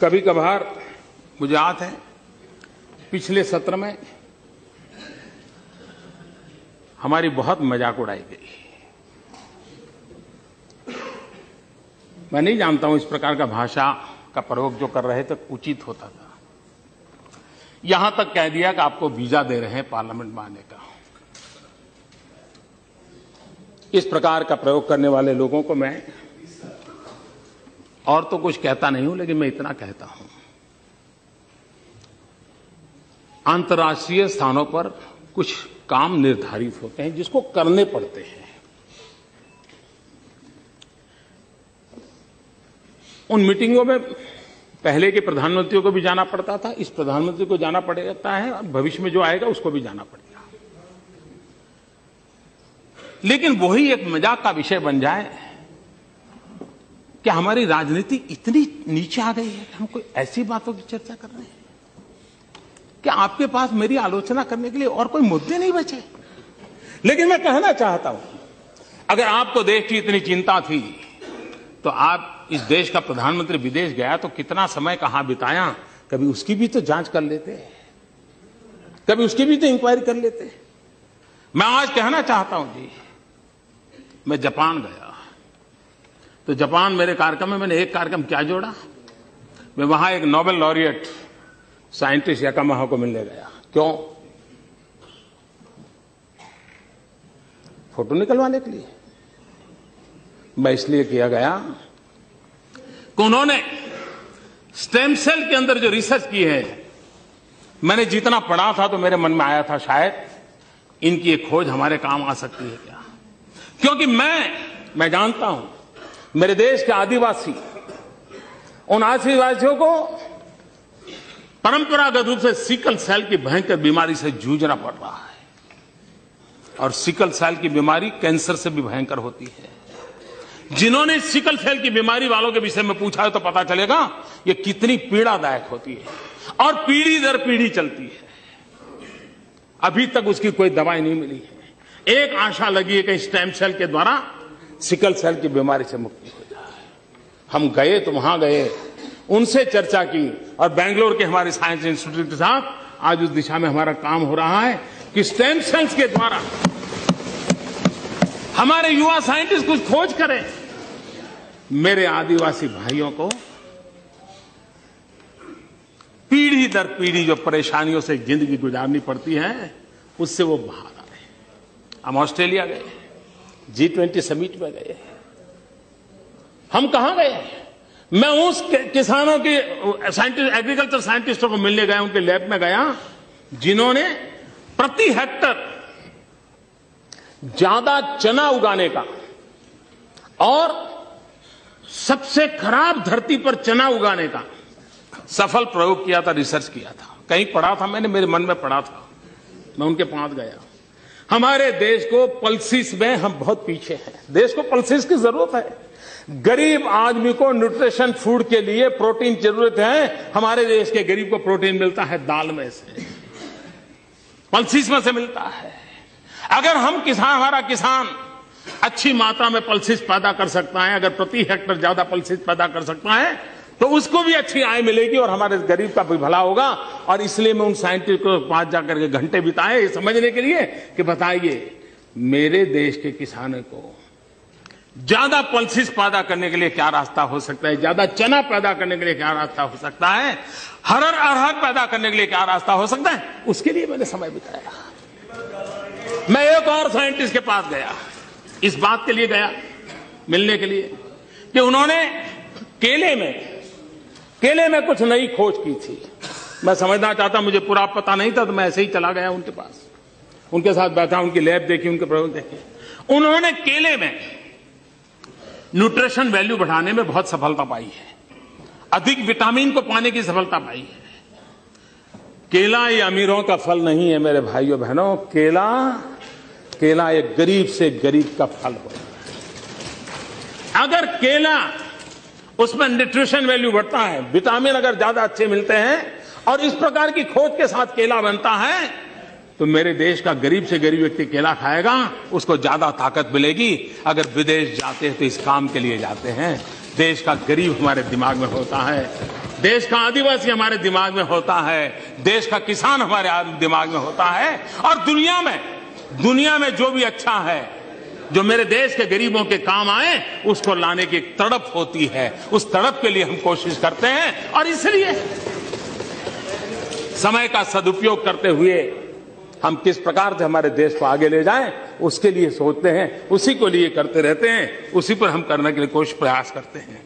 कभी कभार मुझे याद है पिछले सत्र में हमारी बहुत मजाक उड़ाई गई। मैं नहीं जानता हूं इस प्रकार का भाषा का प्रयोग जो कर रहे थे उचित होता था। यहां तक कह दिया कि आपको वीजा दे रहे हैं पार्लियामेंट में आने का। इस प्रकार का प्रयोग करने वाले लोगों को मैं और तो कुछ कहता नहीं हूं, लेकिन मैं इतना कहता हूं, अंतर्राष्ट्रीय स्थानों पर कुछ काम निर्धारित होते हैं जिसको करने पड़ते हैं। उन मीटिंगों में पहले के प्रधानमंत्रियों को भी जाना पड़ता था, इस प्रधानमंत्री को जाना पड़ता है और भविष्य में जो आएगा उसको भी जाना पड़ेगा। लेकिन वही एक मजाक का विषय बन जाए कि हमारी राजनीति इतनी नीचे आ गई है कि हम कोई ऐसी बातों की चर्चा कर रहे हैं कि आपके पास मेरी आलोचना करने के लिए और कोई मुद्दे नहीं बचे। लेकिन मैं कहना चाहता हूं, अगर आपको देश की इतनी चिंता थी तो आप इस देश का प्रधानमंत्री विदेश गया तो कितना समय कहां बिताया, कभी उसकी भी तो जांच कर लेते, कभी उसकी भी तो इंक्वायरी कर लेते। मैं आज कहना चाहता हूं जी, मैं जापान गया तो जापान मेरे कार्यक्रम में मैंने एक कार्यक्रम क्या जोड़ा, मैं वहां एक नोबेल लॉरिएट साइंटिस्ट याकामाहा को मिलने गया। क्यों? फोटो निकलवाने के लिए। मैं इसलिए किया गया कि उन्होंने स्टेम सेल के अंदर जो रिसर्च की है, मैंने जितना पढ़ा था तो मेरे मन में आया था शायद इनकी एक खोज हमारे काम आ सकती है क्या। क्योंकि मैं जानता हूं मेरे देश के आदिवासी, उन आदिवासियों को परंपरागत रूप से सिकल सेल की भयंकर बीमारी से जूझना पड़ रहा है, और सिकल सेल की बीमारी कैंसर से भी भयंकर होती है। जिन्होंने सिकल सेल की बीमारी वालों के विषय में पूछा है तो पता चलेगा ये कितनी पीड़ादायक होती है और पीढ़ी दर पीढ़ी चलती है। अभी तक उसकी कोई दवाई नहीं मिली है। एक आशा लगी है कि स्टेम सेल के द्वारा सिकल सेल की बीमारी से मुक्ति हो जाए। हम गए तो वहां गए, उनसे चर्चा की, और बेंगलोर के हमारे साइंस इंस्टीट्यूट के साथ आज उस दिशा में हमारा काम हो रहा है कि स्टेम सेल्स के द्वारा हमारे युवा साइंटिस्ट कुछ खोज करें। मेरे आदिवासी भाइयों को पीढ़ी दर पीढ़ी जो परेशानियों से जिंदगी गुजारनी पड़ती है उससे वो बाहर आए। हम ऑस्ट्रेलिया गए, G20 समिट में गए। हम कहां गए? मैं उस किसानों के साइंटिस्ट, एग्रीकल्चर साइंटिस्टों को मिलने गया, उनके लैब में गया जिन्होंने प्रति हेक्टर ज्यादा चना उगाने का और सबसे खराब धरती पर चना उगाने का सफल प्रयोग किया था, रिसर्च किया था। कहीं पढ़ा था मैंने, मेरे मन में पढ़ा था, मैं उनके पास गया। हमारे देश को पल्सिस में हम बहुत पीछे हैं। देश को पल्सिस की जरूरत है। गरीब आदमी को न्यूट्रिशन फूड के लिए प्रोटीन जरूरत है। हमारे देश के गरीब को प्रोटीन मिलता है दाल में से, पल्सिस में से मिलता है। अगर हम हमारा किसान अच्छी मात्रा में पल्सिस पैदा कर सकता है, अगर प्रति हेक्टर ज्यादा पल्सिस पैदा कर सकता है तो उसको भी अच्छी आय मिलेगी और हमारे गरीब का भी भला होगा। और इसलिए मैं उन साइंटिस्ट को पास जाकर के घंटे बिताए समझने के लिए कि बताइए मेरे देश के किसानों को ज्यादा पल्सिस पैदा करने के लिए क्या रास्ता हो सकता है, ज्यादा चना पैदा करने के लिए क्या रास्ता हो सकता है, हरड़ अरहर पैदा करने के लिए क्या रास्ता हो सकता है, उसके लिए मैंने समय बिताया। मैं एक और साइंटिस्ट के पास गया, इस बात के लिए गया मिलने के लिए कि उन्होंने केले में कुछ नई खोज की थी। मैं समझना चाहता, मुझे पूरा पता नहीं था, तो मैं ऐसे ही चला गया उनके पास, उनके साथ बैठा, उनकी लैब देखी, उनके प्रयोग देखे। उन्होंने केले में न्यूट्रिशन वैल्यू बढ़ाने में बहुत सफलता पाई है, अधिक विटामिन को पाने की सफलता पाई है। केला ये अमीरों का फल नहीं है मेरे भाइयों बहनों, केला एक गरीब से गरीब का फल हो। अगर केला उसमें न्यूट्रिशन वैल्यू बढ़ता है, विटामिन अगर ज्यादा अच्छे मिलते हैं और इस प्रकार की खोज के साथ केला बनता है तो मेरे देश का गरीब से गरीब व्यक्ति केला खाएगा, उसको ज्यादा ताकत मिलेगी। अगर विदेश जाते हैं तो इस काम के लिए जाते हैं। देश का गरीब हमारे दिमाग में होता है। देश का आदिवासी हमारे दिमाग में होता है, देश का किसान हमारे दिमाग में होता है, और दुनिया में जो भी अच्छा है, जो मेरे देश के गरीबों के काम आए, उसको लाने की एक तड़प होती है। उस तड़प के लिए हम कोशिश करते हैं, और इसलिए समय का सदुपयोग करते हुए हम किस प्रकार से हमारे देश को आगे ले जाएं, उसके लिए सोचते हैं, उसी को लिए करते रहते हैं, उसी पर हम करने के लिए कोशिश प्रयास करते हैं।